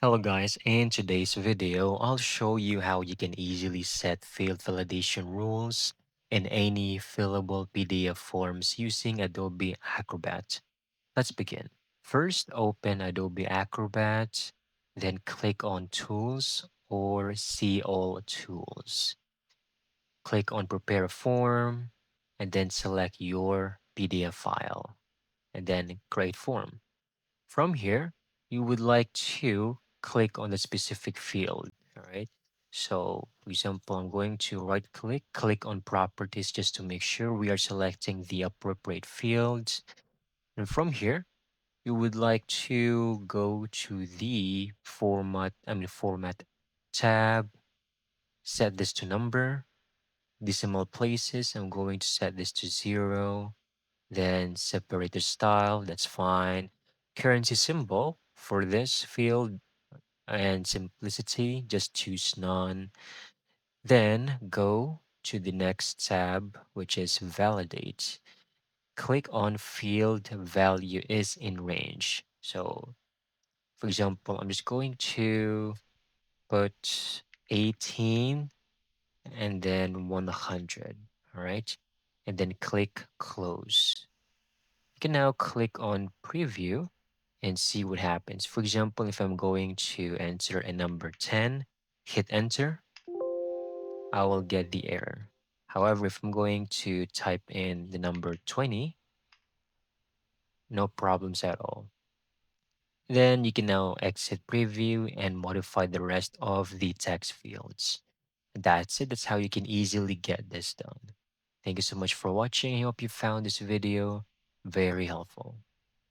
Hello guys, in today's video, I'll show you how you can easily set field validation rules in any fillable PDF forms using Adobe Acrobat. Let's begin. First, open Adobe Acrobat, then click on Tools or See All Tools. Click on Prepare a Form, and then select your PDF file, and then Create Form. From here, you would like to click on the specific field, all right? So, for example, I'm going to right click on properties just to make sure we are selecting the appropriate fields. And from here, you would like to go to the format tab, set this to number, decimal places. I'm going to set this to 0, then separator style, that's fine. Currency symbol for this field and simplicity, just choose none. Then go to the next tab, which is validate. Click on field value is in range. So for example, I'm just going to put 18 and then 100. All right. And then click close. You can now click on preview and see what happens. For example, if I'm going to enter a number 10, hit enter, I will get the error. However, if I'm going to type in the number 20, no problems at all. Then you can now exit preview and modify the rest of the text fields. That's it. That's how you can easily get this done. Thank you so much for watching. I hope you found this video very helpful.